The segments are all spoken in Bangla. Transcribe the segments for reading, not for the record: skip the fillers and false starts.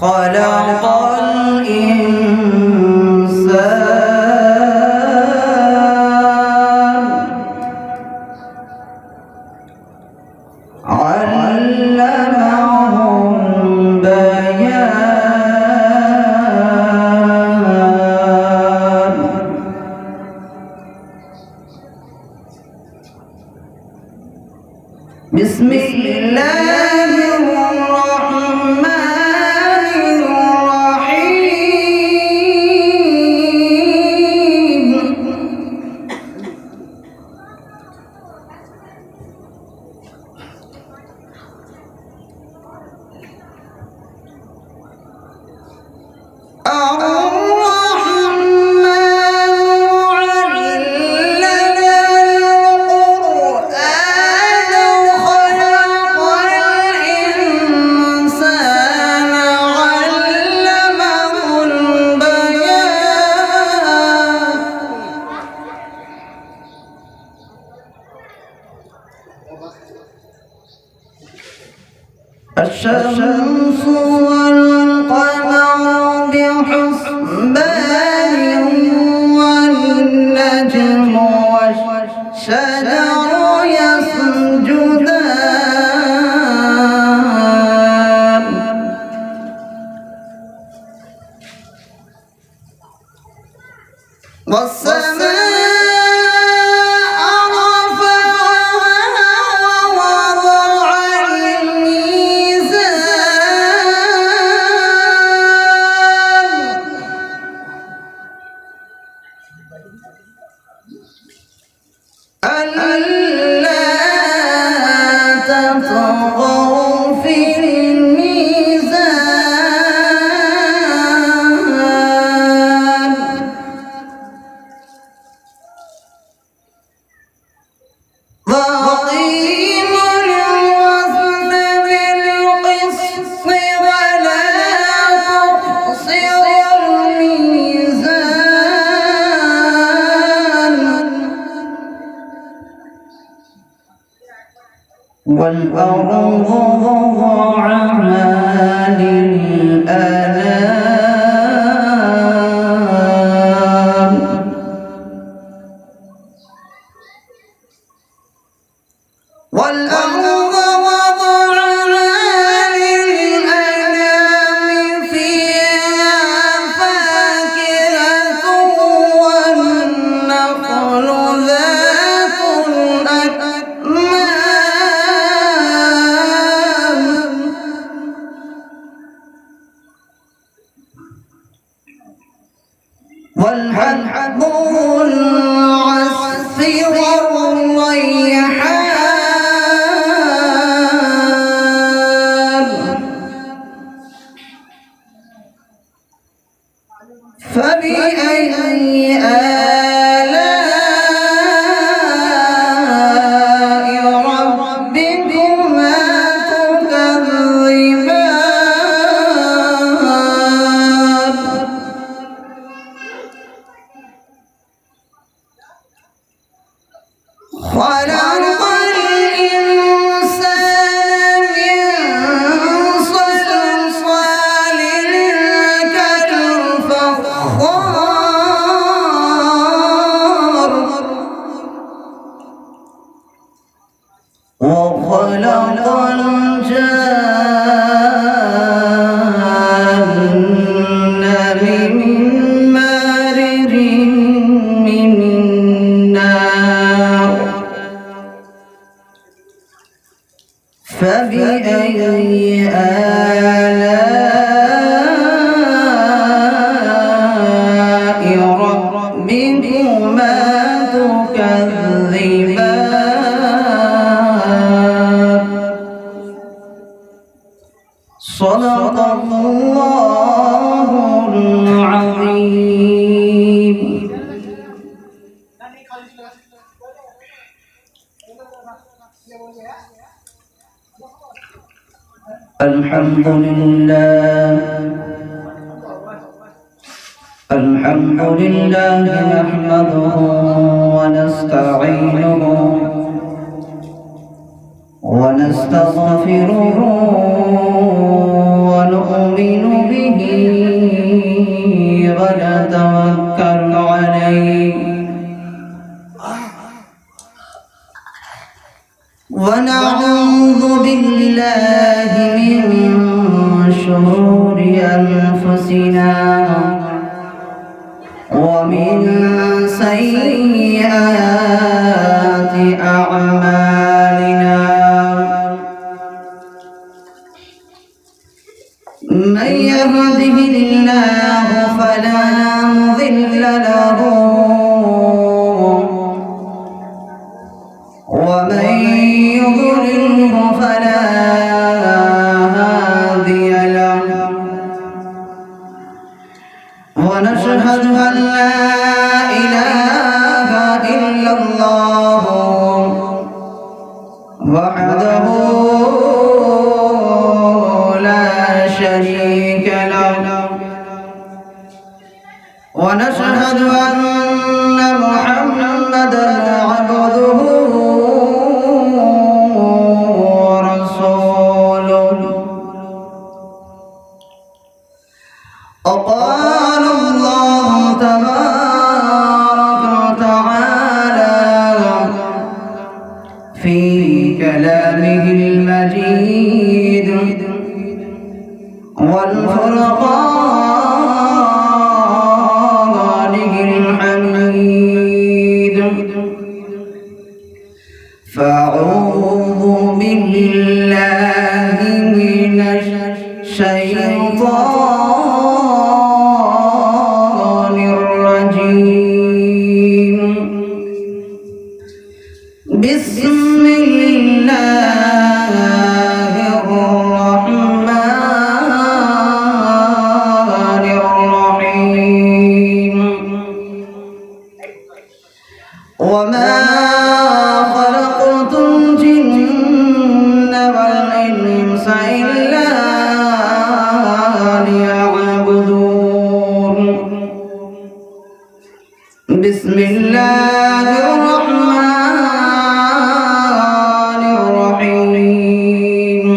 خلق الإنسان علمه البيان بسم الله الرحمن الرحيم الشمس والقمر بحسبان والنجم والشجر يسجدان والسماء ألا تطغوا في الميزان وأقيموا الوزن بالقسط ولا تخسروا الميزان والأرض وضعها للأنام والأرض وضعها للأنام فيها فاكهة والنخل ذات الأكمام والحب والعسف والريحان فبأي آلاء ربكما تكذبان خلق الإنسان من صلصال كالفخار وخلق الجان من مارج من نار فبأي آلاء ربكما تكذبان صدق الله العظيم الحمد لله نحمده ونستعينه ونستغفره ونؤمن به ونتوكل عليه ونعوذ بالله من شرور أنفسنا ومن سيئات أعمالنا من يهده الله فلا مضل له ومن يضلله فلا هادي له ونشهد أن لا إله إلا الله وحده لا شريك له ونشهد أن محمدا عبده ورسوله وقال الله تبارك وتعالى في كلامه المجيد والفرقانه الحميد فأعوذ بالله من الشيطان الرجيم بسم الله الرحمن الرحيم وما خلقت الجن والإنس إلا ليعبدون بسم الله الرحمن الرحيم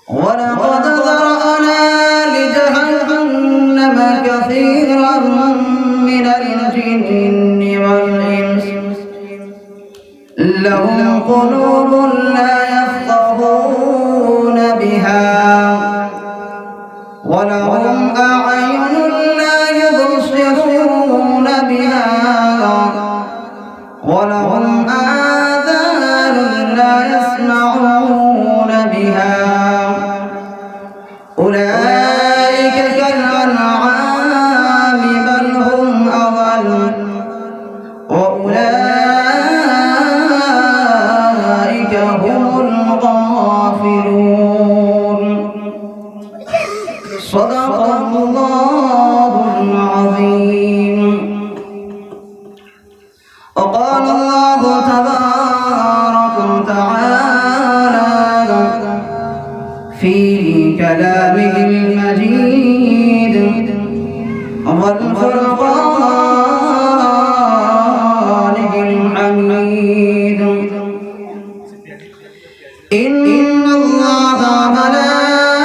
ولقد ذرأنا لجهنم كثيرا من الجن والإنس لهم قلوب لا يفقهون بها ولهم أعين لا يبصرون بها ولهم آذان لا يسمعون بها أولئك كالأنعام بل هم أضل وأولئك هم الغافلون صدق الله العظيم وقال الله تبارك وتعالى في كلامه المجيد والفرقانه الحميد إن الله ملائكته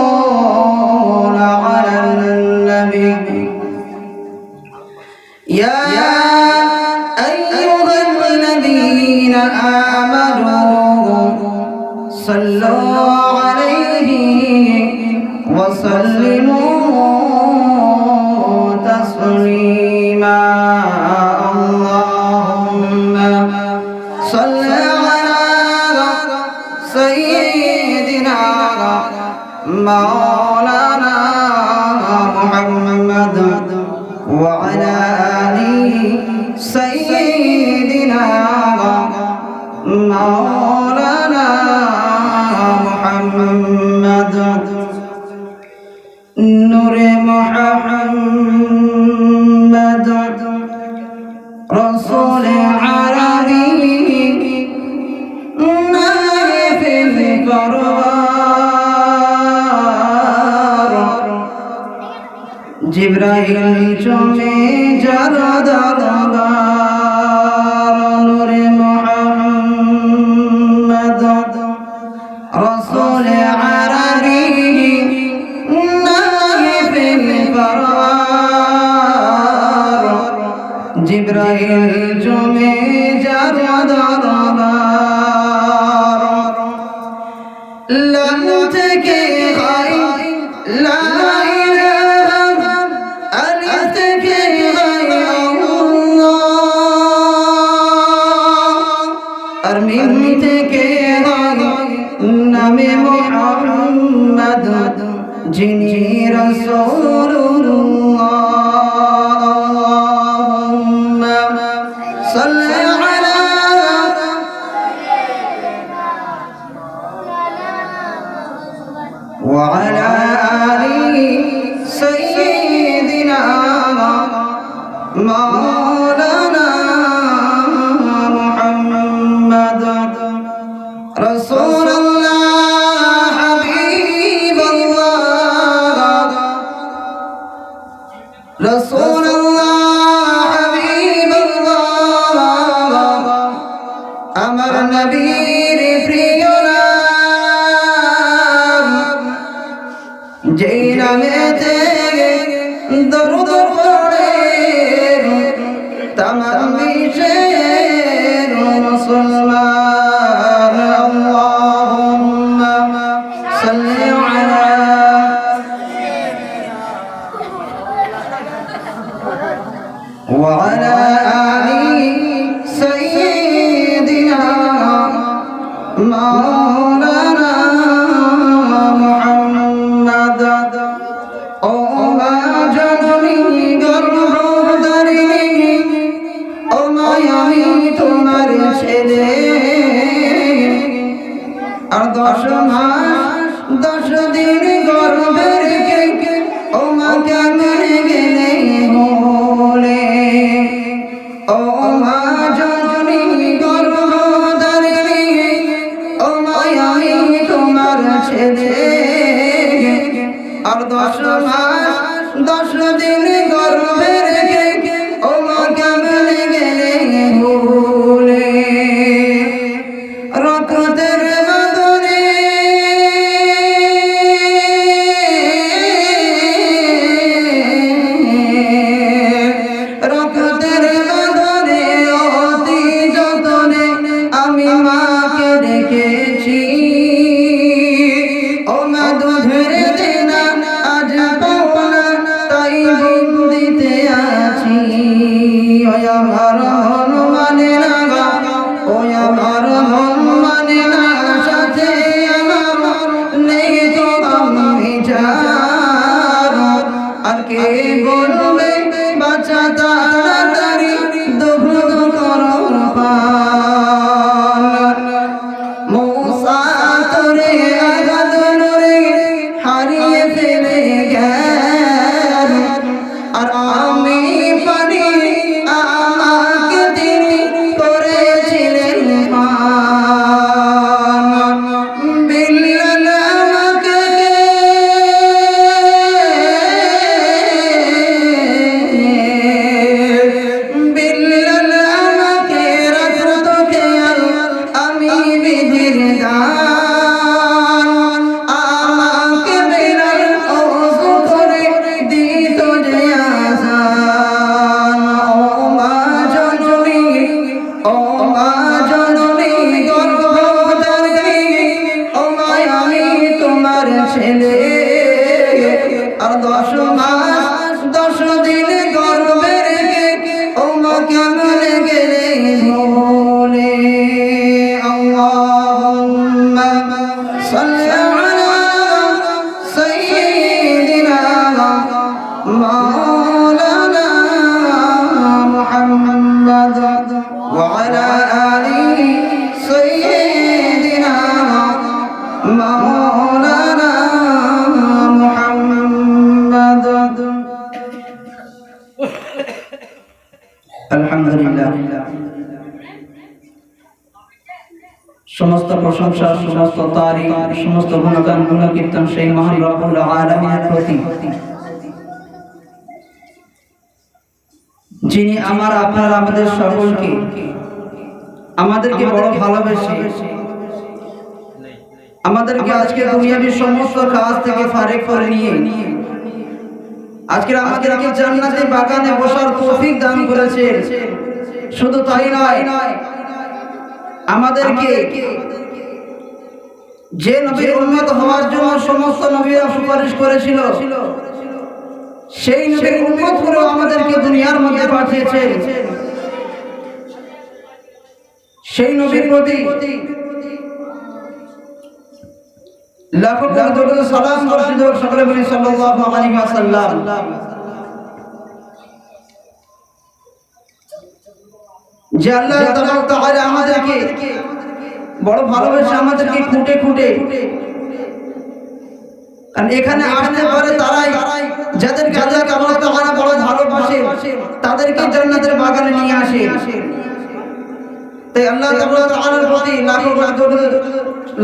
يصلون على النبي يا أيها الذين آمنوا صلوا عليه وسلموا تسليما اللهم صل على سيدنا مولانا محمد وعلى آل سيدنا مولانا محمد نور محمد رسول عربي نائب الكرار জিবরাইল চমে যার দরবার নূরে মুহাম্মদ রাসূল আরবি নাইফিল করার জিবরাইল চমে যার দরবার লাম থেকে হয় লা ইলাহা আলিফ থেকে হয় আল্লাহ আর মিম থেকে হয় নামে মুহাম্মদ যিনি রাসূলুল্লাহ আল্লাহুম্মা সাল্লি আলা وعلى آل سيدنا مولانا محمد رسول الله حبيب الله رسول الله حبيب الله أمر نبير প্রিয়রা যেই নামেতে দরুদ পড়ে তামাম বিশ্বের মুসলমান আল্লাহুম্মা সাল্লি আলা ওয়া আলা আলি সাইয়্যিদিনা মাওলানা আর 10 মাস 10 দিন গর্ভে রেখে ও মা কেমনে গেলে বলে ও মা জননী গর্ভধারিণী ও মা আমি তোমার ছেলে আর 10 মাস 10 দিন গর্ভে রেখে ও মা কেমনে গেলে বলে রক্তের বদলে রক্তের বদলে অতি যতনে আমি মাকে রেখেছি ও মা দুধের দেনা আজ পাওনা তাই বন্দিতে আছি ও আমার মানে লাগা ও আমার মানে না সাথে আমার নেই তো আমি যার আর কে বলবে বাচ্চা তাড়াতাড়ি দুধ করর পান মুসা তোরে আগাদ নরে হারিয়ে ফেলে গেল আর আমি পারি আমাকে তিনি করেছিলেন মান বিল্লাল আমাকে বিল্লাল আমাকে রাখত খেয়াল আমি বিধির দান আমাকে বিনাল ওযু করে দিত যে আযান ও মা জননী ও মা জননী গর্ভধারিণী ও মা আমি তোমার ছেলে আর 10 মাস 10 দিন গর্ভে রেখে ও মা কেমনে গেলে বলে আল্লাহুম্মা সাল্লি আলা সাইয়্যিদিনা মাওলানা মুহাম্মদ ওয়া আলা আলি সাইয়্যিদিনা মাওলানা মুহাম্মদ আলহামদুলিল্লাহ সমস্ত প্রশংসা সমস্ত তারিফ সমস্ত গুণগান গুণকীর্তন সেই মহান রব্বুল আলামিনের প্রতি যিনি আমার আপনার আমাদের সকলকে আমাদেরকে বড় ভালোবেসে আমাদেরকে আজকে দুনিয়াবি সমস্ত কাজ থেকে ফারেক করে নিয়ে আজকে আমাদেরকে জান্নাতের বাগানে বসার তৌফিক দান করেছে। শুধু তাই নয়, আমাদেরকে যে নবীর উম্মত হওয়ার জন্য সমস্ত নবীরা সুপারিশ করেছিল, সেই নবীর উম্মত করে আমাদেরকে দুনিয়ার মধ্যে পাঠিয়েছে। সেই নবীর প্রতি লাখো দরুদ সালাম বর্ষিত হোক। সকলে বলি সাল্লাল্লাহু আলাইহি ওয়াসাল্লাম। যে আল্লাহ তাআলা আমাদেরকে বড় ভালোবেসে আমাদেরকে খুঁটে খুঁটে, কারণ এখানে আসতে পারে তারাই যাদেরকে আল্লাহ তাআলা বড় ভালোবাসে, তাদেরকে জান্নাতের বাগানে নিয়ে আসে। তাই আল্লাহ তাআলার প্রতি লাখো দরুদ,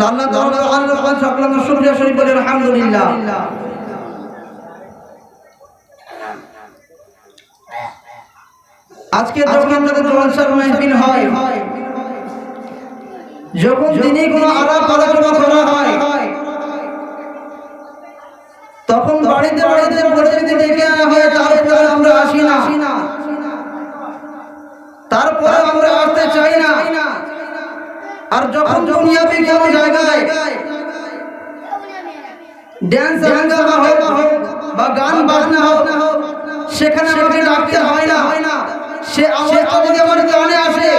আল্লাহ তাআলার সকল শুকরিয়া শরীফ বলে আলহামদুলিল্লাহ। আজকে যখন আমাদের জলসার মাহফিল হয়, যখন দিনে কোনো আলাপ আলোচনা করা হয়, তখন বাড়িতে বাড়িতে পরিস্থিতি ডেকে আনা হয়, তারপরে আমরা আসি না, তারপরে আমরা আসতে চাই না। আর যখন দুনিয়াবি কোনো জায়গায় ড্যান্স হাঙ্গামা হোক বা গান বাজনা হোক, সেখানে আমাকে ডাকতে হয় না। সে আওয়াজটা যদি আমার কানে আসে,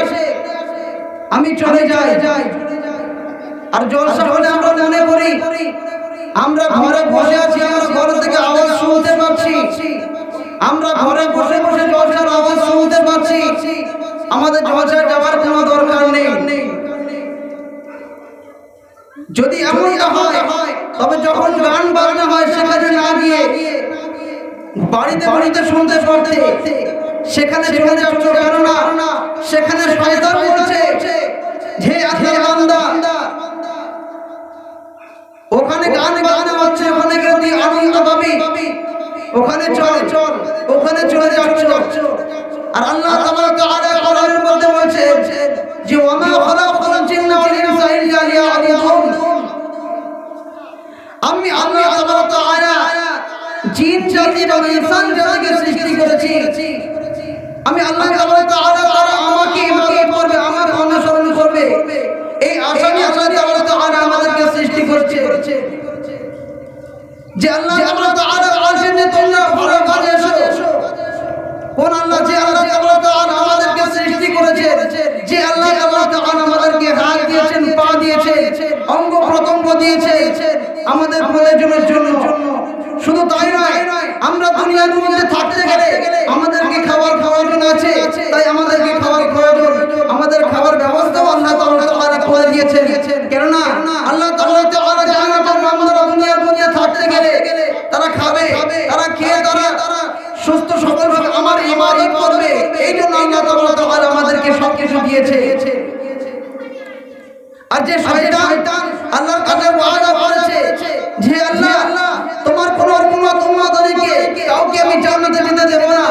আমি চলে যাই। আর জলসা হলে আমরা মনে করি আমরা ঘরে বসে আছি, আমরা ঘর থেকে আওয়াজ শুনতে পাচ্ছি, আমরা ঘরে বসে বসে জলসার আওয়াজ শুনতে পাচ্ছি, আমাদের জলসায় যাওয়ার কোনো দরকার নেই। যদি এমনটা হয়, তবে যখন গান বাজনা হয় সেখানে না গিয়ে বাড়িতে বাড়িতে শুনতে পড়তে সেখানে চলে যাচ্ছ। কেননা সেখানে শয়তান বলছে যে আল্লাহর বান্দা, ওখানে গান বাজনা হচ্ছে, ওখানে গিয়ে আনন্দ পাবি, ওখানে চল, ওখানে চলে যাচ্ছ। আর আল্লাহ তাআলা কোরআনের মধ্যে বলছে যে ওয়া মা খালাকাতুল জিন্না ওয়াল ইনসা ইল্লা লিয়াবুদুন। আমি আল্লাহ তাআলা জিন জাতি এবং ইনসান জাতিকে সৃষ্টি করেছি। আমি আল্লাহ তাআলা তারা আমাকে ইবাদত করবে, আমার অনুসরণ করবে, এই আশা নিয়ে আল্লাহ তাআলা আমাদেরকে সৃষ্টি করেছে। যে আল্লাহ তাআলা বলেছেন যে তোমরা ঘরে ঘরে এসো। কোন আল্লাহ? যে আল্লাহ তাআলা আমাদেরকে সৃষ্টি করেছে, যে আল্লাহ তাআলা আমাদেরকে হাত দিয়েছেন, পা দিয়েছেন, অঙ্গ প্রত্যঙ্গ দিয়েছেন আমাদের প্রয়োজনের জন্য। শুধু তাই নয়, আমরা দুনিয়ার মধ্যে থাকতে গেলে আমাদেরকে খাবার প্রয়োজন আছে, তাই আমাদেরকে খাবার প্রয়োজন, আমাদের খাবার ব্যবস্থাও আল্লাহ তাআলা করে দিয়েছেন। কেননা আল্লাহ তাআলা জান্নাতের বান্দারা দুনিয়ার মধ্যে থাকতে গেলে তারা খাবে, তারা খেয়ে তারা সুস্থ সবলভাবে আমার ইবাদত করবে। এই জন্য আল্লাহ তাআলা আমাদেরকে সবকিছু দিয়েছে। আর যে শয়তান আল্লাহর কাছে ওয়াদা করেছে যে আল্লাহ তোমার কোনো উম্মতকে কাউকে আমি জান্নাতে যেতে দেব না,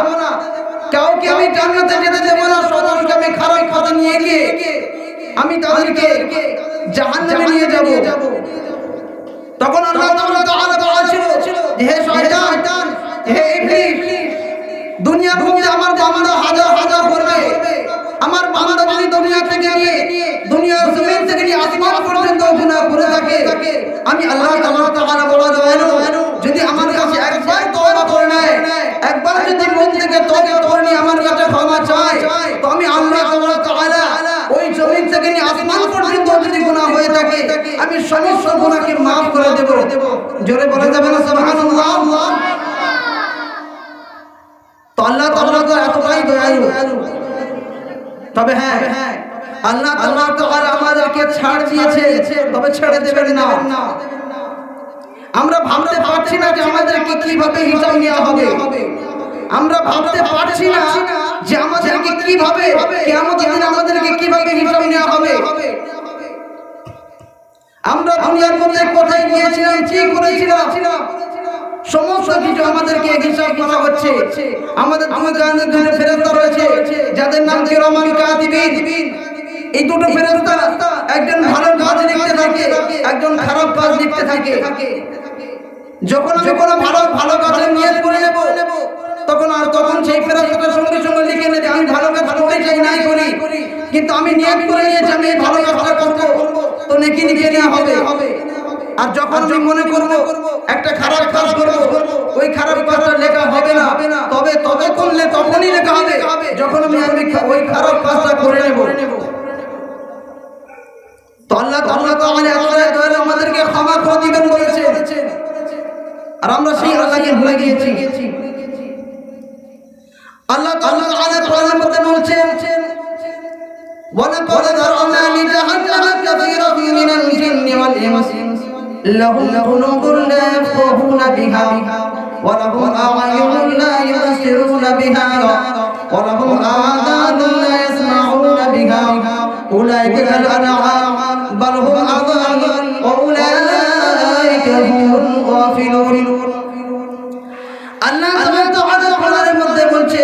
কাউকে আমি জান্নাতে যেতে দেব না, সকলকে আমি খারাপ পথে নিয়ে গিয়ে আমি তাদেরকে জাহান্নামে নিয়ে যাব। তখন আল্লাহ তাআলা বলেছিল, হে শয়তান, হে ইবলিস, দুনিয়ার মধ্যে আমার বান্দা হাজার হাজার করবে, আমার বান্দা যদি দুনিয়া থেকে নিয়ে দুনিয়ার জমিন থেকে নিয়ে আসমান পর্যন্ত গুনাহ করে থাকে, আমি আল্লাহ তাআলা বলা দেন যদি আমার কাছে একবার তওবা করে নেয়, একবার যদি মন থেকে তওবা করে নিয়ে আমার কাছে ক্ষমা চায়, তো আমি আল্লাহ তাআলা ওই জমিন থেকে নিয়ে আসমান পর্যন্ত যদি গুনাহ হয়ে থাকে আমি সমস্ত গুনাহকে maaf করে দেব। জোরে বলা যাবে না সুবহানাল্লাহ? তো আল্লাহ তাআলা তো এতটাই দয়ালু। তবে হ্যাঁ, আল্লাহ তাআলা আমাদেরকে ছাড় দিয়েছে, তবে ছেড়ে দেবেন না। আমরা ভাবতে পারছি না যে আমাদেরকে কিভাবে হিসাব নেওয়া হবে, আমরা ভাবতে পারছি না যে আমাদেরকে কিভাবে কিয়ামতের দিন আমাদেরকে কিভাবে হিসাব নেওয়া হবে। আমরা দুনিয়ার মধ্যে কোথায় গিয়েছিলাম, কি করেছিলাম, সমস্ত কিছু আমাদেরকে হিসাব করা হচ্ছে। আমাদের দুটো ফেরেশতা রয়েছে যাদের নাম কিরামান কাতিবিন। এই দুটো ফেরেশতা একজন ভালো কাজ লিখতে থাকে, একজন খারাপ কাজ লিখতে থাকে। যখন আমি কোনো ভালো কাজে নিয়ত করে নেব তখন সেই ফেরেশতাটা সঙ্গে সঙ্গে লিখে নেবে আমি ভালো কাজ করতে চাই নাই করি, কিন্তু আমি নিয়ত করে নিয়েছি আমি ভালো কাজটা করব, তো নেকি লিখে নেওয়া হবে। আর যখন আমি মনে করব একটা খারাপ কাজ করব, ওই খারাপ কাজটা লেখা হবে না, তবে তখনই লেখা হবে যখন আমি ওই খারাপ কাজটা করে নেব। তো আল্লাহ আমাদেরকে ক্ষমা করে দিবেন বলেছেন, আর আমরা সেই আল্লাহকে ভুলে গিয়েছি। আল্লাহ কোরআনের মধ্যে বলছেন ওয়ালাকাদ যারানা লিজাহান্নামা কাসীরাম মিনাল জিন্নি ওয়াল ইনসি লাহুম কুলুবুন লা ইয়াফকাহুনা বিহা ওয়া লাহুম আ'য়ুনুন লা ইবসিরুনা বিহা ওয়া লাহুম আযানুন লা ইয়াসমাউনা বিহা উলাইকা কাল আনআম বাল হুম আযাল ওয়া উলাইকা হুমুল গাফিলুন। আল্লাহ তাআলা কোরআনের মধ্যে বলছে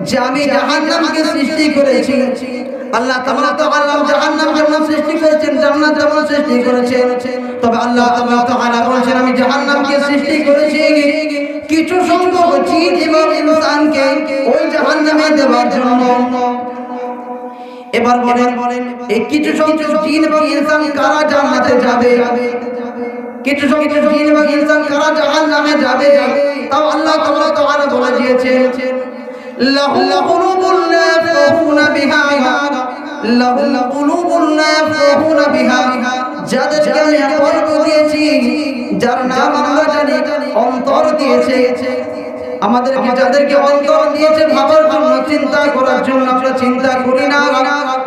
যে আমি জাহান্নামকে সৃষ্টি করেছি। আল্লাহ তাআলা জাহান্নাম যেমন সৃষ্টি করেছেন, জান্নাত যেমন সৃষ্টি করেছেন, তবে আল্লাহ তাআলা বলেছেন আমি জাহান্নামকে সৃষ্টি করেছি কিছু সংখ্যক জিন এবং ইনসানকে ওই জাহান্নামে দেওয়ার জন্য। এবার বলেন এই কিছু সংখ্যক জিন এবং ইনসান কারা জান্নাতে যাবে, কিছু সংখ্যক জিন এবং ইনসান কারা জাহান্নামে যাবে, তাও আল্লাহ তাআলা বলে দিয়েছেন লাহুম কুলুবুন লা ইয়াফকাহুনা বিহা লাহুম কুলুবুন লা ইয়াফকাহুনা বিহা, যাদেরকে আমি কলব দিয়েছি, যার নাম আমরা জানি অন্তর দিয়েছে। আমাদেরকে যাদেরকে অন্তর দিয়েছে ভাবার জন্য, চিন্তা করার জন্য, আমরা চিন্তা করি না।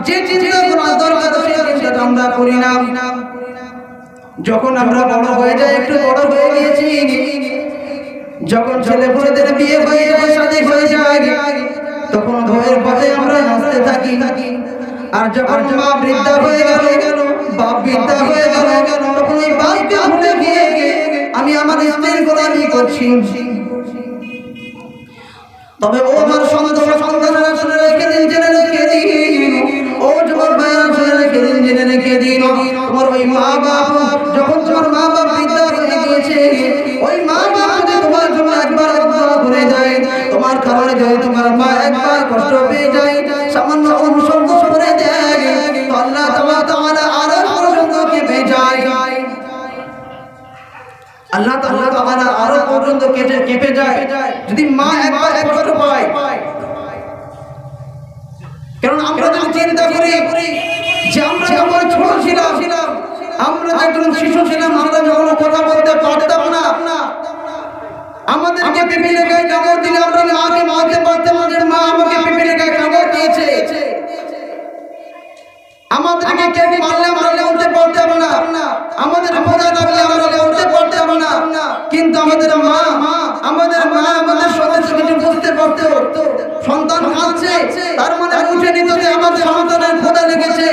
যে চিন্তা করার দরকার সেই চিন্তা আমরা করি না। যখন আমরা বড় হয়ে যাই, একটু বড় হয়ে গিয়েছি, যখন ছেলেপুলেদের বিয়ে হয়ে যায়, শাদী হয়ে যায়, তখন ভয়ের পথে আমরা হাসতে থাকি। আর যখন মা বৃদ্ধা হয়ে গেল, বাপ বৃদ্ধা হয়ে গেল, তখন ওই বাপকে ভুলে গিয়ে আমি আমার স্ত্রীর গোলামি করছি। তবে ও আমার সন্তানেরা শুনে রেখে দিন, জেনে রেখে দিন, ও যুবক ভাইরা শুনে রেখে দিন, জেনে রেখে দিন, তোমার ওই মা বাপ যখন তোমার মা বাপ বৃদ্ধা হয়ে গিয়েছে, ওই মা বাপ যদি তোমার জন্য একবার দোয়া করে যায়, তোমার কারণে যদি তোমার মা একবার কষ্ট পেয়ে যায়, সামান্য অনুসরণ করে দেয়, তো আল্লাহ তাআলা আরো পর্যন্ত কেঁপে যায়। আল্লাহ তাআলা আরো পর্যন্ত কেঁপে যায় যদি মা একবার কষ্ট পায়। কারণ আমরা যদি চিন্তা করি যে আমরা যখন ছোট ছিলাম, আমরা যখন শিশু ছিলাম, আমরা যখন কথা বলতে পারতাম না, আমাদেরকে পিপিলে গায়ে কামড় দিলে আমরা মাকে মারতে পারতাম না, যে মা আমাকে পিপিলে গায়ে কামড় দিয়েছে। আমাদেরকে কেউ মারলে উঠতে পারতাম না, আমাদের বোঝা লাগলে আমরা উঠতে পারতাম না, কিন্তু আমাদের মা আমাদের সমস্ত কিছু বুঝতে পারতো। সন্তান কাঁদছে, তার মানে বুঝে নিত যে আমার সন্তানের ক্ষুধা লেগেছে,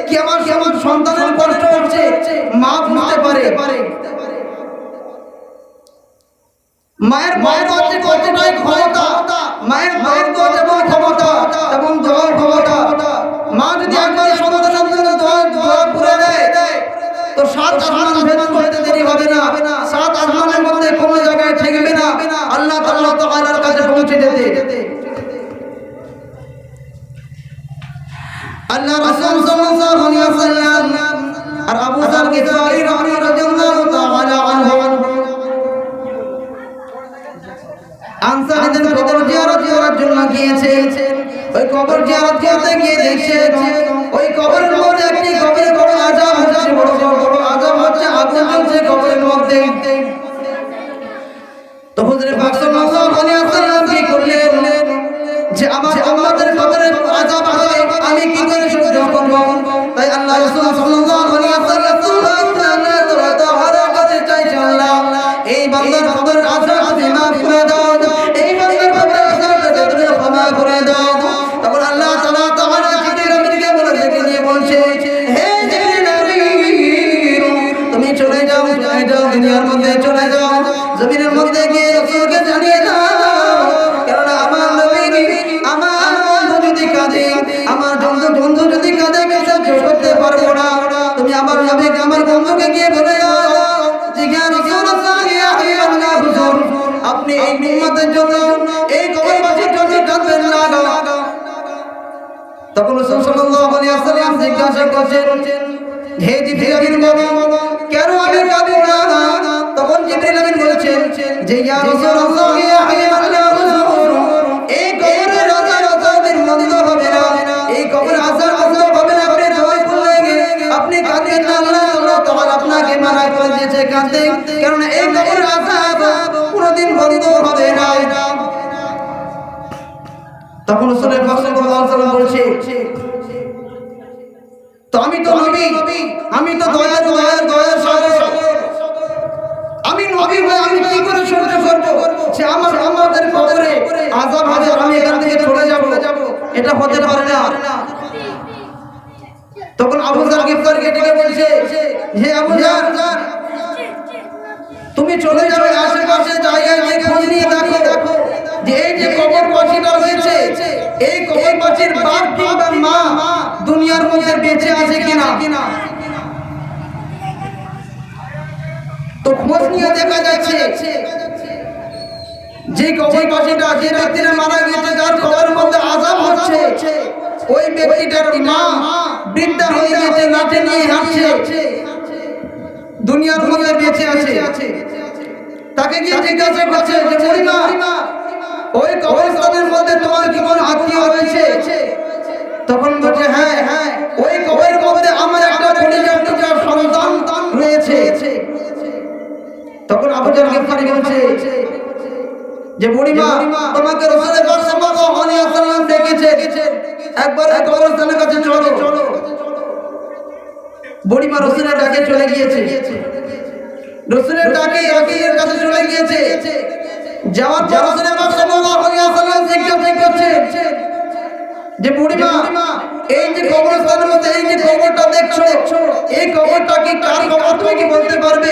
কি আমার সন্তানের কষ্ট হচ্ছে, মা বুঝতে পারে। মায়ের হচ্ছে কতটাই ক্ষমতা, মায়ের তো যেমন ক্ষমতা তেমন দোয়ার ক্ষমতা। মা যদি একবার সন্তানের জন্য দোয়া করে দেয়, তো 7 আসমান ভেদ করতে দেরি হবে না, 7 আসমানের মধ্যে কোনো জায়গায় ঠেকবে না আল্লাহ তাআলার কাছে পৌঁছে যেতে। আল্লাহ রাসূল সাল্লাল্লাহু আলাইহি ওয়াসাল্লাম আর আবু যার গিফারি রাদিয়াল্লাহু তাআলা আনহু আনসারীদের কবর জিয়ারত করার জন্য গিয়েছেন। ওই কবর জিয়ারত করতে গিয়ে দেখছেন ওই কবরের মধ্যে একটি কবরে বড় আযাব হচ্ছে, বড় আযাব হচ্ছে, আগুন জ্বলছে কবরের মধ্যে। তো হুজুর পাক সাল্লাল্লাহু আলাইহি ওয়াসাল্লাম কি করলেন যে আমার উম্মতের কবরে আযাব হবে, আমি কি করে সহ্য করব? তাই আল্লাহ রাসূল সাল্লাল্লাহু আলাইহি ওয়াসাল্লাম তাআলার কাছে চাইছেন, আল্লাহ এই বান্দার কবরের আযাব তুমি মাফ করে দাও, এই বান্দার কবরের আযাবটাকে তুমি ক্ষমা করে দাও। তখন আল্লাহ তাআলা জিবরিল আমিনকে বলছে, হে জিবরিল আমিন, তুমি চলে যাও দুনিয়ার মধ্যে চলে যাও, জমিনে এই উম্মতের জন্য এই কবরবাসীর জন্য কাঁদবেন না। তখন রাসূল সাল্লাল্লাহু আলাইহি ওয়াসাল্লাম জিজ্ঞাসা করছেন, হে জিবরিল আমিন বলো কেন আমি কাঁদবো না? তখন জিবরিল আমিন বলেছেন যে ইয়া রাসূলুল্লাহ ইয়া হাবিবাল্লাহ এই কবরের আযাবের মন্দ হবে না, এই কবরের আযাব হবে না। আপনি দোয়া করলেন, আপনি কাঁদেন না, আল্লাহ তাআলা আপনাকে মানা করে দিয়েছে কাঁদতে, কারণ এই কবরের আযাব কোনোদিন বন্ধ হবে না। তখন রাসূল সাল্লাল্লাহু আলাইহি ওয়াসাল্লাম বলছে, তো আমি তো নবী, আমি তো দয়ার সাগর, আমি নবী হয়ে আমি কি করে সহ্য করব যে আমাদের কবরে আযাব হবে, আমি এখান থেকে চলে যাব? এটা হতে পারে না। তখন আবু যর গিফতারকে ডেকে বলছে, হে আবু যর, তুমি চলে যাবে আশেপাশে জায়গায় গিয়ে খোঁজ নিয়ে দেখো যে এই যে কবরবাসীটা রয়েছে এই কবরবাসীর বাপ কিংবা মা দুনিয়ার মধ্যে বেঁচে আছে কিনা। তো খোঁজ নিয়ে দেখা যাচ্ছে যে কবরবাসীটা, যে ব্যক্তিরা মারা গেছে, যার কবরের মধ্যে আযাব হচ্ছে, ওই ব্যক্তিটার মা বৃদ্ধা হয়ে গেছে, লাঠি নিয়ে হাঁটছে, দুনিয়ার মধ্যে বেঁচে আছে। তাকে গিয়ে জিজ্ঞাসা করছে যে বুড়িমা, ওই কবরস্থানের মধ্যে তোমার কি কোনো আত্মীয় রয়েছে? তখন বলছে হ্যাঁ, ওই কবরের মধ্যে আমার একটা কলিজার টুকরা সন্তান রয়েছে। তখন আবু যর গিফতারি বলছে যে বুড়িমা, তোমাকে রাসূল সাল্লাল্লাহু আলাইহি ওয়াসাল্লাম ডেকেছে, একবার কবরস্থানের কাছে চলো। বুড়িমা রাসূলের ডাকে চলে গিয়েছে, রাসূলের ডাকে এর কাছে চলে গিয়েছে। যাওয়ার পর রাসূল সাল্লাল্লাহু আলাইহি ওয়াসাল্লাম জিজ্ঞাসা করছে যে বুড়িমা, এই যে কবরস্থানের মধ্যে এই যে কবরটা দেখছো, এই কবরটা কি কার কবর, তুমি কি বলতে পারবে?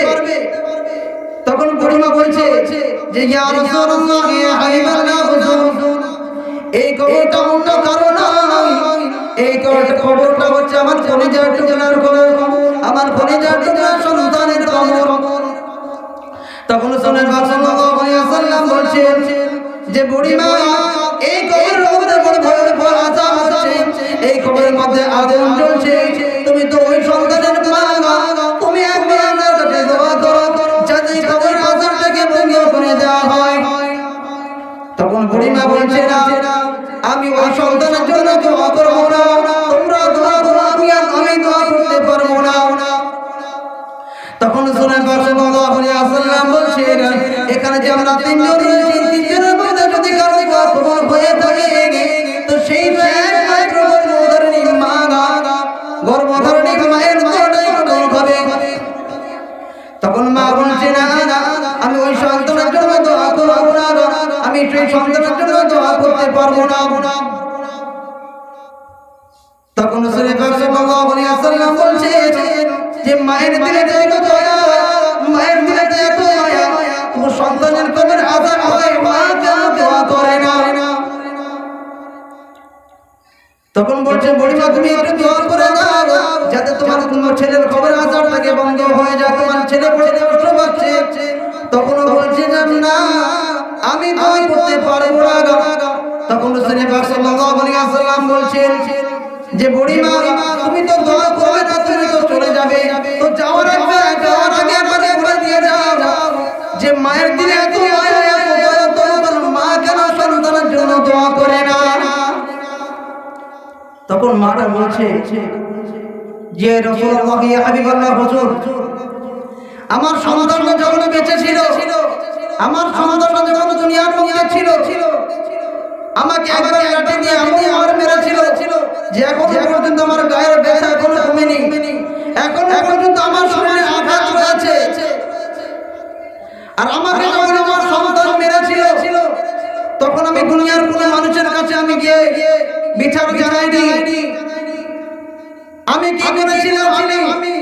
তখন বুড়িমা বলছে যে ইয়া রাসূলুল্লাহ ইয়া হাবিবাল্লাহ হুজুর, এই কবরটা অন্য কারো নয়, এই কবরটা হচ্ছে আমার কলিজার টুকরার কবর, আমার কলিজার টুকরার সন্তানের কবর। তখন রাসূল সাল্লাল্লাহু আলাইহি ওয়াসাল্লাম বলছেন যে বুড়িমা, এই কবরের মধ্যে বড় ভয়াবহ আযাব হচ্ছে, এই কবরের মধ্যে আগুন জ্বলছে, তুমি তো ওই সন্তানের মা, তুমি একবার আল্লাহর কাছে দোয়া করো যাতে কবরের আযাবটাকে বন্ধ করে দেওয়া হয়। তখন বুড়িমা বলছে না, আমি ওই সন্তানের জন্য দোয়া করব না, তোমরা দোয়া করো, আমি দোয়া করতে পারবো না। তখন রাসূল সাল্লাল্লাহু আলাইহি ওয়াসাল্লাম বলছেন, এখানে যে আমরা তিনজন রয়েছি, তিনজনের মধ্যে যদি কারো কবর হয়ে থাকে, তো সেই একমাত্র গর্ভধারিণী মা, গর্ভধারিণী মায়ের মাটাই কবর হবে। তখন মা বলছে না, আমি ওই সন্তানের জন্য দোয়া করব না, আমি সেই সন্তানের জন্য দোয়া করতে পারবো না। তখন রাসূল সাল্লাল্লাহু আলাইহি ওয়াসাল্লাম বলছেন যে মায়ের দিলে এত দয়া, মায়ের দিলে এত মায়া, ও সন্তানের কবরে আযাব হয়, মা কেন দোয়া করে না? তখন বলছে বুড়িমা, তুমি একটু দোয়া করে দাও যাতে তোমার ছেলের কবরে আযাবটাকে বন্ধ হয়ে যায়, তোমার ছেলে পড়ে কষ্ট পাচ্ছে। তখন বলছে না, আমি দোয়া করতে পারবো না। তখন রাসূল সাল্লাল্লাহু আলাইহি ওয়াসাল্লাম বলছেন যে বুড়িমা, তুমি তো দোয়া করবে না, তুমি তো চলে যাবে, তো যাওয়ার আগে একবার বলে দিয়ে যাও যে মায়ের দিলে এত মায়া, এত দয়া, তোমার মা কেন সন্তানের জন্য দোয়া করে না? তখন মাটা বলছে যে রাসূলুল্লাহ ইয়া হাবিবাল্লাহ হুজুর, আমার সন্তানটা যখন বেঁচে ছিল, আমার সন্তানটা যখন দুনিয়ার মধ্যে ছিল, আমাকে একবার লাঠি দিয়ে এমন মার মেরেছিল যে এখনো পর্যন্ত আমার গায়ের ব্যথা এখনো কমেনি, এখনো পর্যন্ত আমার শরীরে আঘাত রয়েছে। আর আমাকে যখন আমার সন্তান মেরেছিল, তখন আমি দুনিয়ার কোনো মানুষের কাছে আমি গিয়ে বিচার জানাইনি। আমি কি করেছিলাম, আমি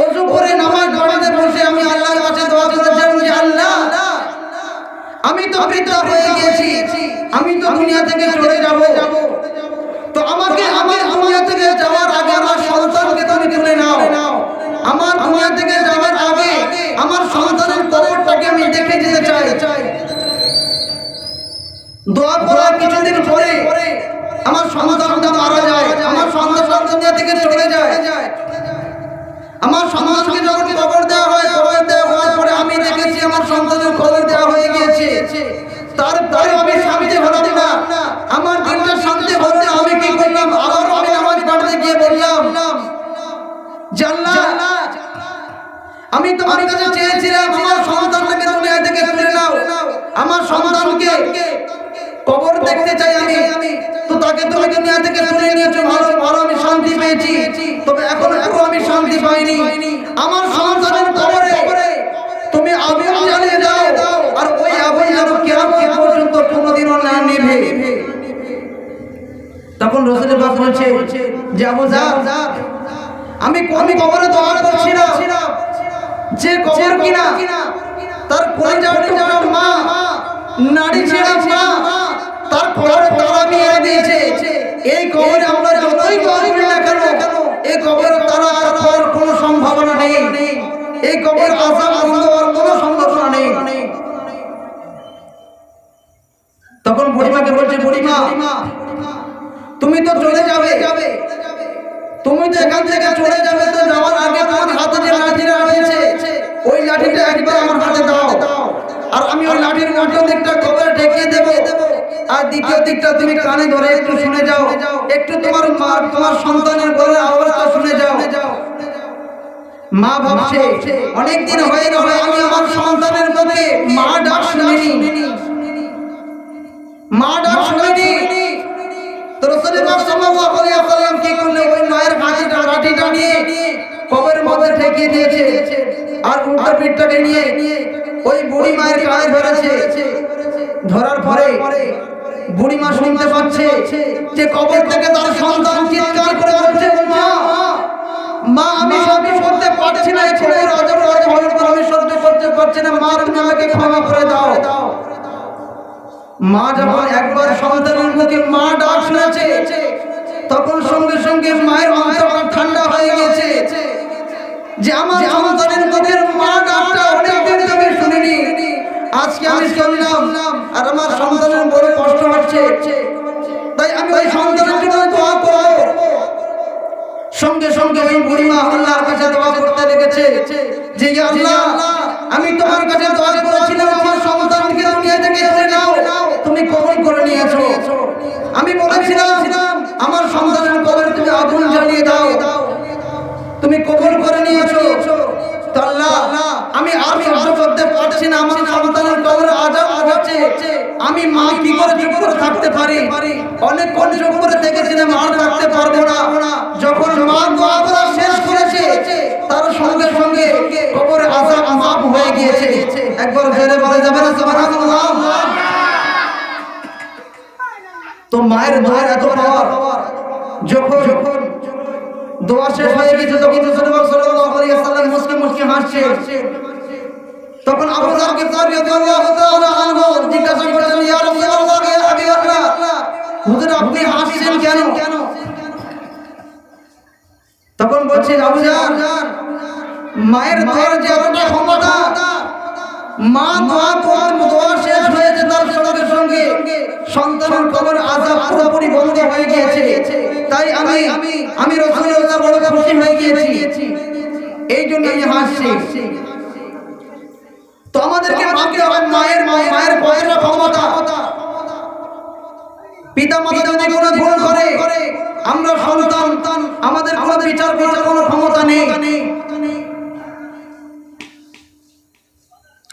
ওযু করে নামাজ পড়তে বসে আমি আল্লাহর কাছে দোয়া করেছিলাম যে আল্লাহ, আমি তো পিতা হয়ে গেছি, আমি তো দুনিয়া থেকে চলে যাব, তো আমাকে আমার দুনিয়া থেকে যাওয়ার আগে আমার সন্তানকে তুমি তুলে নাও, আমার দুনিয়া থেকে যাওয়ার আগে আমার সন্তানের কবরটাকে আমি দেখে যেতে চাই। দোয়া করার কিছুদিন পরে আমার সন্তানটা মারা যায়, আমার সন্তান দুনিয়া থেকে চলে যায়। আমার সন্তানকে যখন কবর দেওয়া হয়, কবর দেওয়া হওয়ার পরে আমি দেখেছি আমার সন্তানের কবর দেওয়া হয়ে গিয়েছে। তারপরে আমি শান্তি হলাম না, আমার দিনটা শান্তি হলো না। আমি কি করলাম? আবার আমি নামাজ পড়তে গিয়ে বললাম, জান্নাত আমি তোমার কাছে চেয়েছিলাম আমার সন্তানটাকে দুনিয়া থেকে তুলে নাও, আমার সন্তানকে কবর দেখতে চাই আমি, তো তাকে তুমি দুনিয়া থেকে তুলে নিয়েছো, ভালো ভালো আমি শান্তি পেয়েছি। তবে এখন আমি শান্তি পাইনি। আমার সন্তানের কবরে তুমি আগুন জ্বালিয়ে দাও, আর ওই আগুন যেন কিয়ামত পর্যন্ত কোনোদিনও না নিভে। তখন রাসূল পাক বলছে যে আবু যার, আমি কবরে দোয়া করছি না, যে কবর কিনা তার কলিজার টুকরা মা, নারী ছেড়া মা, তার কবরে তালা মেরে দিয়েছে। এই কবরে আমরা যতই দোয়া করি না কেন, এই কবরে তালা আর পাওয়ার কোনো সম্ভাবনা নেই, এই কবর আযাব বন্ধ হওয়ার কোনো সম্ভাবনা নেই। তখন বুড়িমাকে বলছে, বুড়িমা তুমি তো চলে যাবে, তুমি তো এখান থেকে চলে যাবে, তো যাওয়ার আগে তোমার হাতে যে লাঠিটা রয়েছে ওই লাঠিটা একবার আমার হাতে দাও, আর আমি ওই লাঠির উল্টো দিকটা কবরে ঠেকিয়ে দেব, আর দ্বিতীয় দিকটা তুমি কানে ধরে একটু শুনে যাও, একটু তোমার সন্তানের গলার আওয়াজটা শুনে যাও। মা ভাবছে অনেকদিন হয়ে গেল আমি আমার সন্তানের মুখে মা ডাক শুনিনি, মা ডাক শুনিনি। তো রাসূল পাক সাল্লাল্লাহু আলাইহি ওয়াসাল্লাম কি করলেন? ওই মায়ের লাঠিটা নিয়ে কবরের মধ্যে ঠেকিয়ে দিয়েছে, আর উল্টা পিঠটাকে নিয়ে ওই বুড়ি মায়ের গায়ে ধরেছে। ধরার পরে বুড়ি মা শুনতে পাচ্ছে যে কবর থেকে তার সন্তান চিৎকার করে বলছে, মা আমি সহ্য করতে পারছি না, এই কবর আযাব আমি সহ্য করতে পারছি না, মা তুমি আমাকে ক্ষমা করে দাও। মা যখন একবার সন্তানের মুখে মা ডাক শুনেছে, তখন সঙ্গে সঙ্গে মায়ের অন্তরটা ঠান্ডা হয়ে গেছে যে আমার সন্তানের মুখের মা ডাকটা অনেকদিন ধরে শুনিনি, আজকে আমি শুনলাম, আর আমার সন্তানের বড় কষ্ট হচ্ছে, তাই আমি ওই সন্তানের জন্য দোয়া করব। সঙ্গে সঙ্গে ওই বুড়িমা আল্লাহর কাছে দোয়া করতে লেগেছে যে ইয়া আল্লাহ, আমি তোমার কাছে দোয়া করেছিলাম আমার সন্তানকে দুনিয়া থেকে তুলে নাও, তুমি কবুল করে নিয়েছো। আমি বলেছিলাম আমার সন্তানের কবরে তুমি আগুন জ্বালিয়ে দাও, তুমি কবুল করে নিয়েছো। তো আল্লাহ আমি আর সহ্য করতে পারছি না, আমার সন্তানের কবরে আযাব হচ্ছে, আমি মা কি করে চুপ করে থাকতে পারি? অনেক কোন চুপ করে দেখেছিলাম, আর থাকতে পারবো না। যখন মা দোয়া করা শেষ করেছে, তার সঙ্গে সঙ্গে কবরে আযাব মাফ হয়ে গিয়েছে। একবার জোরে বলা যাবে না সুবহানাল্লাহ? তো মায়ের দোয়ার এত পাওয়ার, যখন দোয়া শেষ হয়ে গেছে, তখন রাসূলুল্লাহ সাল্লাল্লাহু আলাইহি ওয়াসাল্লাম মুস্কি মুস্কি হাসছে। তখন আবু যার গিফারি রাদিয়াল্লাহু তাআলা আনহু জিজ্ঞাসা করলেন, ইয়া রাসূলুল্লাহ, ইয়া হাবিবাল্লাহ, হুজুর আপনি হাসছেন কেন? তখন বলছে, আবু যার, মায়ের দোয়ার যে এতটা ক্ষমতা, মা দোয়া শেষ হয়েছে, তার সঙ্গে সঙ্গে সন্তানের কবর আযাব পুরোপুরি বন্ধ হয়ে গিয়েছে। তাই আমি রাসূলুল্লাহ বড় খুশি হয়ে গিয়েছি, এই জন্য আমি হাসছি। তো আমাদেরকে ভাবতে হবে মায়ের কতটা ক্ষমতা। পিতা মাতা যদি কোনো ভুল করে, আমরা সন্তান, আমাদের কোনো বিচার করার কোনো ক্ষমতা নেই।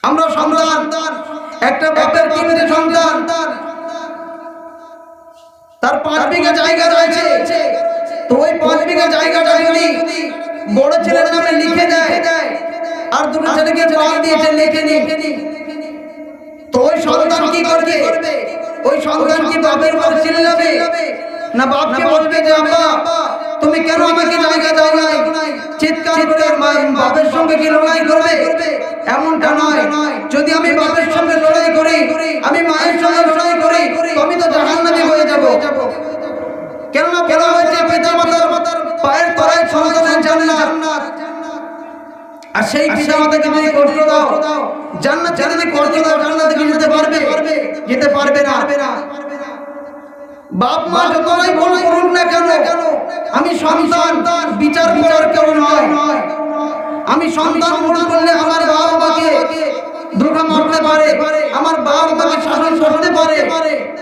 আমরা সন্তান, একটা বাপের তিনটে সন্তান, তার 5 বিঘা জায়গা রয়েছে, তো ওই 5 বিঘা জায়গাটা যদি বড় ছেলের নামে লিখে দেয়, আর দুটো ছেলেকে বাদ দিয়েছে লেখেনি, তো ওই সন্তান কি করবে? ওই সন্তান কি বাপের উপর চিল্লাবে, না বাপকে বলবে যে আব্বা তুমি কেন আমাকে জায়গা দাও নাই? চিৎকার করে বাপের সঙ্গে কি লড়াই করবে? এমনটা নয়। যদি আমি বাপের সঙ্গে লড়াই করি, আমি মায়ের সঙ্গে লড়াই করি, আমি তো জাহান্নামী হয়ে যাব। কেন হয়েছে পিতা মাতার পায়ের তলায় সন্তানের জান্নাত, আর আর সেই পিতামাতাকে যদি কষ্ট দাও, জান্নাতে যদি কষ্ট দাও, জান্নাতে কি যেতে পারবে? যেতে পারবে না। বাপ মা যতই ভুল করুক না কেন, আমি সন্তান, বিচার করার কেউ নয়। আমি সন্তান ভুল করলে আমার বাবা মাকে ধোঁকা মারতে পারে, আমার বাবা মাকে শাসন করতে পারে,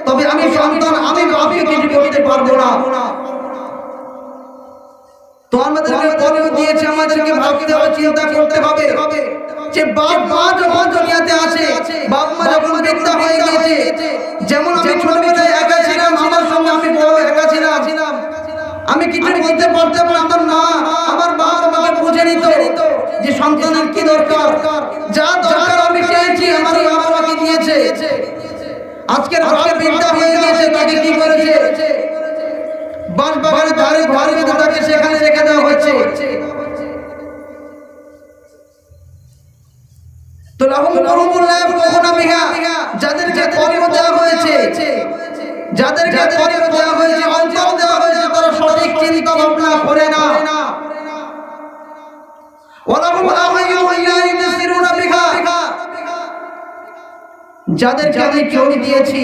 তবে আমি সন্তান, আমি বাপকে কিছু করতে পারবো না। তো আমাদেরকে পরিবেশ দিয়েছে, আমাদেরকে ভাবতে হবে, চিন্তা করতে হবে যে বাপ মা যখন দুনিয়াতে আছে, বাপ মা যখন বৃদ্ধা হয়ে গেছে, যেমন আমি ছোটবেলায় একা ছিলাম, আমার সঙ্গে আমি বড় একা ছিলাম, আমি কিছু বলতে পারতাম না, আমার বাবা আমাকে বুঝে নিত যে সন্তানের কি দরকার, যা দরকার আমি চেয়েছি আমার বাবা আমাকে দিয়েছে। আজকের বাপ বৃদ্ধা হয়ে গেছে, তাকে কি করেছে? বাস বাগানে ধারে ঘরে বেঁধে তাকে সেখানে রেখে দেওয়া হয়েছে। তো লাহুম কুলুবুল্লাহ ইয়াফকাহুনা বিহা, যাদেরকে কলম দেওয়া হয়েছে, যাদেরকে কলম দেওয়া হয়েছে, অন্তর দেওয়া হয়েছে, তারা সঠিক চিন্তা ভাবনা করে না। ওয়ালাহুম আ'য়ুনুন লা ইউবসিরুনা বিহা, যাদেরকে আমি চোখ দিয়েছি,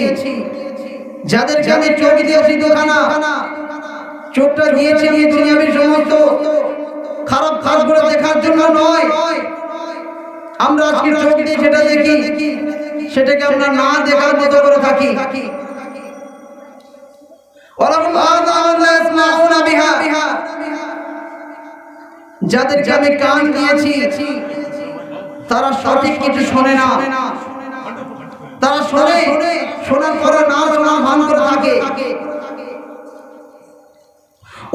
যাদেরকে আমি চোখ দিয়েছি দুখানা, চোখটা দিয়েছি এই দুনিয়াবি সমস্ত খারাপ কাজগুলো দেখার জন্য নয়। আমরা আজকে চোখ দিয়ে যেটা দেখি সেটাকে আমরা না দেখার মতো করে থাকি। ওয়ালাহুম আযানুন লা ইয়াসমাউনা বিহা, যাদেরকে আমি কান দিয়েছি তারা সঠিক কিছু শোনে না, তারা শোনার পরে না শোনার ভান করে থাকে।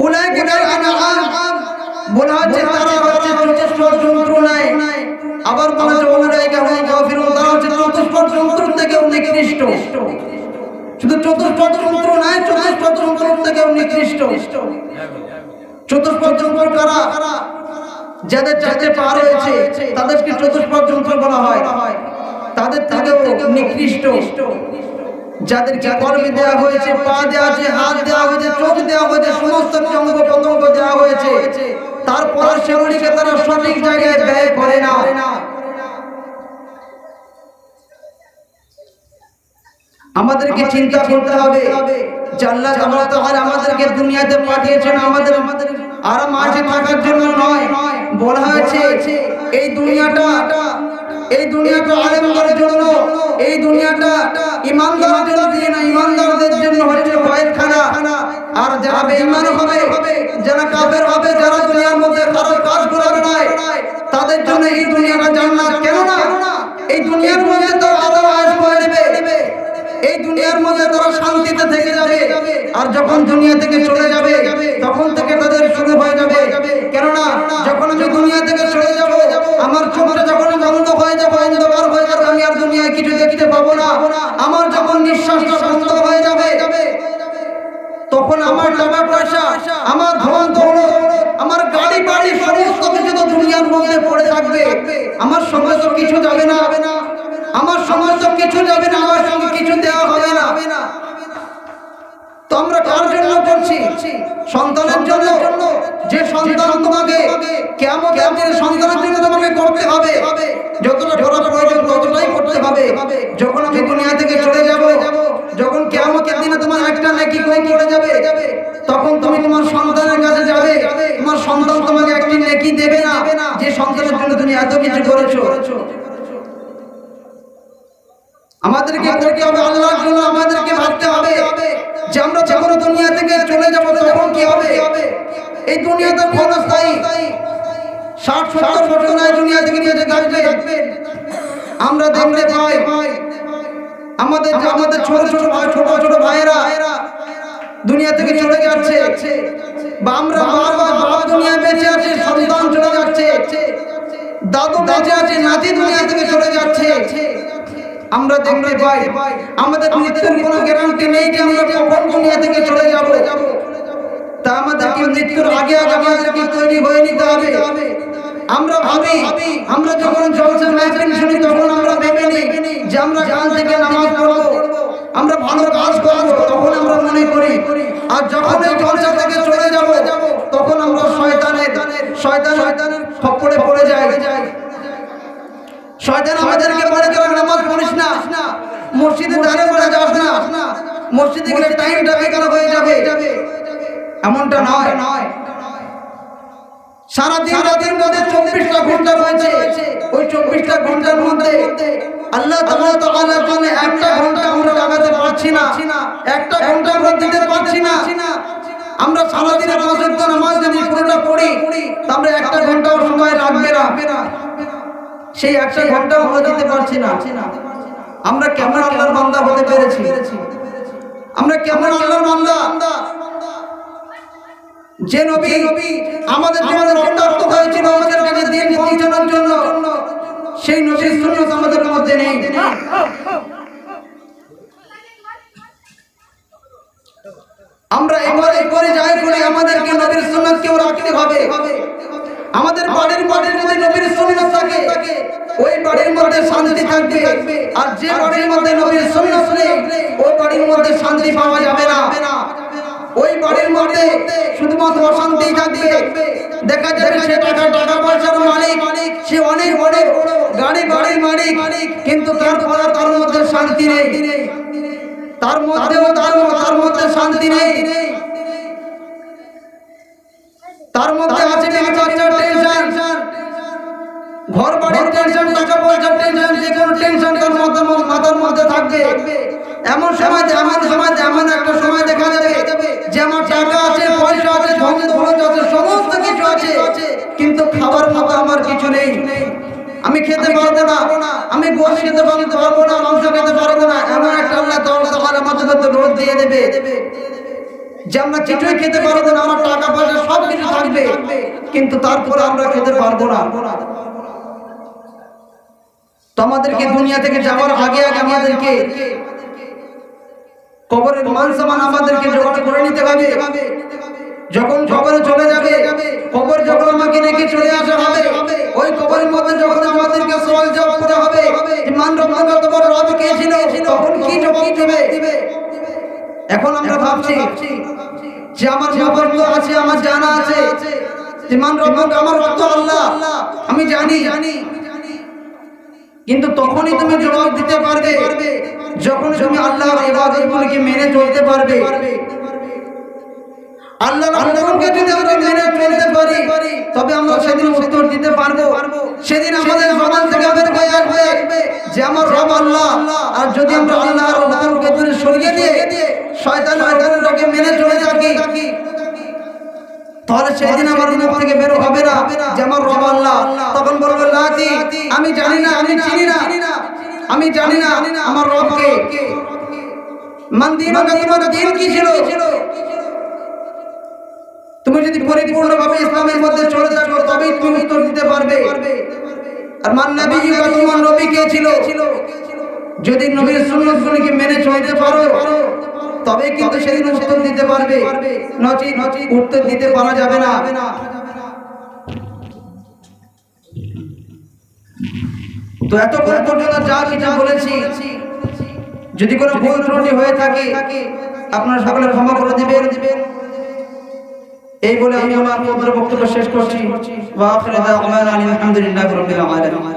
উলাইকা কাল আনআম, বলা হচ্ছে তারা হচ্ছে চতুষ্পদ জন্তু নাই। আবার বলা হচ্ছে উলাইকা হুম গাফিরুন, তারা হচ্ছে চতুষ্পদ জন্তুর থেকেও নিকৃষ্ট। শুধু চতুষ্পদ জন্তু নাই, চতুষ্পদ জন্তুর থেকেও নিকৃষ্ট। চতুষ্পদ জন্তু কারা? যাদের চারটে পা রয়েছে তাদেরকে চতুষ্পদ জন্তু বলা হয়, তাদের থেকেও নিকৃষ্ট। যাদেরকে কর্মে দেওয়া হয়েছে, পা দেওয়া হয়েছে, হাত দেওয়া হয়েছে, চোখ দেওয়া হয়েছে, সমস্ত অঙ্গ প্রত্যঙ্গ দেওয়া হয়েছে, তারপর সেগুলিকে তারা সঠিক জায়গায় ব্যয় করে না। আমাদেরকে চিন্তা করতে হবে যে আল্লাহ তাআলা আমাদেরকে দুনিয়াতে পাঠিয়েছেন আমাদের আরামে থাকার জন্য নয়। বলা হয়েছে এই দুনিয়াটা আলেমদের জন্য, এই দুনিয়াটা ঈমানদারদের জন্য না, ঈমানদারদের জন্য হচ্ছে কয়েদখানা। আর যারা বেঈমান হবে, যারা কাফের হবে, যারা দুনিয়ার মধ্যে খারাপ কাজ করবে না, তাদের জন্য এই দুনিয়াটা জান্নাত। কেন না? এই দুনিয়ার মধ্যে তো আল্লাহ আয়েশ করে দেবে, এই দুনিয়ার মধ্যে তারা শান্তিতে থেকে যাবে। আর যখন দুনিয়া থেকে চলে যাবে তখন থেকে তাদের শুরু হয়ে যাবে। কেননা যখন আমি দুনিয়া থেকে চলে যাব, আমার চোখটা যখন বন্ধ হয়ে যাবে, অন্ধকার হয়ে যাবে, আমি আর দুনিয়ায় কিছু দেখতে পাবো না। আমার যখন নিঃশ্বাসটা বন্ধ হয়ে যাবে, তখন আমার টাকা পয়সা, আমার ধন দৌলত, আমার গাড়ি বাড়ি সমস্ত কিছু তো দুনিয়ার মধ্যে পড়ে থাকবে। আমার সমস্ত কিছু যাবে না, আমার সমস্ত কিছু যাবে না, আমার সঙ্গে কিছু দেওয়া হবে না। তো আমরা কার জন্য করছি? সন্তানের জন্য। যে সন্তান তোমাকে কিয়ামতের দিনে সন্তানের জন্য তোমাকে করতে হবে, যতটা করা প্রয়োজন ততটাই করতে হবে। যখন আমি দুনিয়া থেকে চলে যাব, যখন কিয়ামতের দিনে তোমার একটা নেকি কম পড়ে যাবে, তখন তুমি তোমার সন্তানের কাছে যাবে, তোমার সন্তান তোমাকে একটি নেকি দেবে না যে সন্তানের জন্য তুমি এত কিছু করেছো। আমাদেরকে করতে হবে আল্লাহর জন্য। আমাদেরকে ভাবতে হবে যে আমরা যখন দুনিয়া থেকে চলে যাব তখন কি হবে। এই দুনিয়াতে ক্ষণস্থায়ী, 60-70 বছর নয় দুনিয়া থেকে বেঁচে থাকবেন। আমরা দেখতে পাই আমাদের ছোট ভাইয়েরা দুনিয়া থেকে চলে যাচ্ছে, বা আমরা বাবা দুনিয়া বেঁচে আছে, সন্তান চলে যাচ্ছে, দাদু বেঁচে আছে, নাতি দুনিয়া থেকে চলে যাচ্ছে। আমরা দেখতে পাই আমাদের মৃত্যুর কোনো গ্যারান্টি নেই যে আমরা কখন দুনিয়া থেকে চলে যাব। তা আমাদেরকে মৃত্যুর আগে আমাদেরকে তৈরি হয়ে নিতে হবে। আমরা ভাবি, আমরা যখন জলসা মাহফিল শুনি তখন আমরা ভেবে নিই যে আমরা কাল থেকে নামাজ পড়ব, আমরা ভালো কাজ করব, তখন আমরা মনে করি। আর যখন এই জলসা থেকে চলে যাব তখন আমরা শয়তানের খপ্পরে পড়ে যাই। শয়তান আমাদেরকে বলে তোরা নামাজ পড়িস না, মসজিদে দাঁড়িয়ে পড়ে যাস না, মসজিদে গেলে টাইমটা বেকার হয়ে যাবে। এমনটা নয়। সারা দিন রাতের মধ্যে 24টা ঘন্টা রয়েছে, ওই 24টা ঘন্টার মধ্যে আল্লাহ তাআলার জন্য একটা ঘন্টা আমরা লাগাতে পারছি না, একটা ঘন্টা আমরা দিতে পারছি না। আমরা সারা দিনে 5 ওয়াক্ত নামাজ যদি পুরোটা পড়ি, আমরা একটা ঘন্টাও সময় লাগবে না, সেই একটা ঘন্টাও আমরা দিতে পারছি না। আমরা কেমন আল্লাহর বান্দা হতে পেরেছি? আমরা কেমন আল্লাহর বান্দা? যে নবী আমাদের জীবনে রক্তাক্ত হয়েছিল আমাদের কাছে দিন পৌঁছানোর জন্য, সেই নবীর সুন্নাত আমাদের মধ্যে নেই। আমরা এবারে করে যাই বলে আমাদেরকে নবীর সুন্নাত কেউ রাখতে হবে। আমাদের বাড়ির মধ্যে যদি নবীর সুন্নাত থাকে, ওই বাড়ির মধ্যে শান্তি থাকবে। আর যে বাড়ির মধ্যে নবীর সুন্নাত নেই, ওই বাড়ির মধ্যে শান্তি পাওয়া যাবে না। ওই বাড়ির মধ্যে শুধুমাত্র অশান্তি থাকবে। দেখা যাবে সে টাকা পয়সার মালিক, সে অনেক বড় বাড়ির মালিক, কিন্তু তার মধ্যে শান্তি নেই, তার মধ্যে শান্তি নেই। তার মধ্যে আছে টেনশন, ঘর বাড়ির টেনশন, টাকা পয়সার টেনশন, যে কোনো টেনশন তার মাথার মধ্যে থাকবে। এমন সময় একটা সময় দেখা যাবে যে আমার টাকা আছে, পয়সা আছে, ধন দৌলত আছে, সমস্ত কিছু আছে, কিন্তু খাবার মতো আমার কিছু নেই। আমি খেতে পারবো না, আমি গোশত খেতে পারবো না, মাংস খেতে পারবো না। এমন একটা আল্লাহ তাআলা আমাদের মধ্যে রোদ দিয়ে দেবে যে আমরা কিছুই খেতে পারবো না, আমার টাকা পয়সা সব কিছু থাকবে, কিন্তু তারপরে আমরা খেতে পারবো না। তো আমাদেরকে দুনিয়া থেকে যাওয়ার আগে আমাদেরকে কবরের মান সম্মান আমাদেরকে জোগাড় করে নিতে হবে। যখন কবরে চলে যাবে, কবর যখন আমাকে রেখে চলে আসা হবে, ওই কবরের মধ্যে যখন আমাদেরকে সওয়াল জবাব করতে হবে যে মান রব্বুকা, তোমার রব কে ছিল, তখন কি জবাব দেবে? এখন আমরা ভাবছি যে আমার খবর তো আছে, আমার জানা আছে যে মান রব্বুকা, আমার রব তো আল্লাহ, আমি জানি। কিন্তু তখনই তুমি জবাব দিতে পারবে যখন তুমি আল্লাহর ইবাদতগুলোকে মেনে চলতে পারবে। আল্লাহর হুকুমকে যদি আমরা মেনে চলতে পারি, তবে আমরা সেদিন উত্তর দিতে পারবো। সেদিন আমাদের জবান থেকে বের হয়ে আসবে যে আমার রব আল্লাহ। আর যদি আমরা আল্লাহর হুকুমকে দূরে সরিয়ে দিয়ে শয়তানের হুকুমকে মেনে চলে থাকি, তাহলে সেদিন আমার মুখ থেকে বের হবে না যে আমার রব আল্লাহ। তখন বলবে লাতি, আমি জানি না, আমি চিনি না, আমি জানি না আমার রবকে। মান দীনুকা, তোমার দিন কি ছিল? তুমি যদি পরিপূর্ণভাবে ইসলামের মধ্যে চলে থাকো, তবেই তুমি উত্তর দিতে পারবে। আর মান নবীকা, তোমার নবী কে ছিল? যদি নবীর সুন্নাতগুলোকে মেনে চলতে পারো, তবে কিন্তু সেদিন উত্তর দিতে পারবে, নচিত উত্তর দিতে পারা যাবে না। তো এতক্ষণ পর্যন্ত যা কিছু বলেছি, যদি কোনো ভুল ত্রুটি হয়ে থাকে আপনারা সকলে ক্ষমা করে দিবেন। এই বলে আমি আমার বক্তব্য শেষ করছি। ওয়া আখিরু দাওয়ানা আলহামদুলিল্লাহি রাব্বিল আলামিন।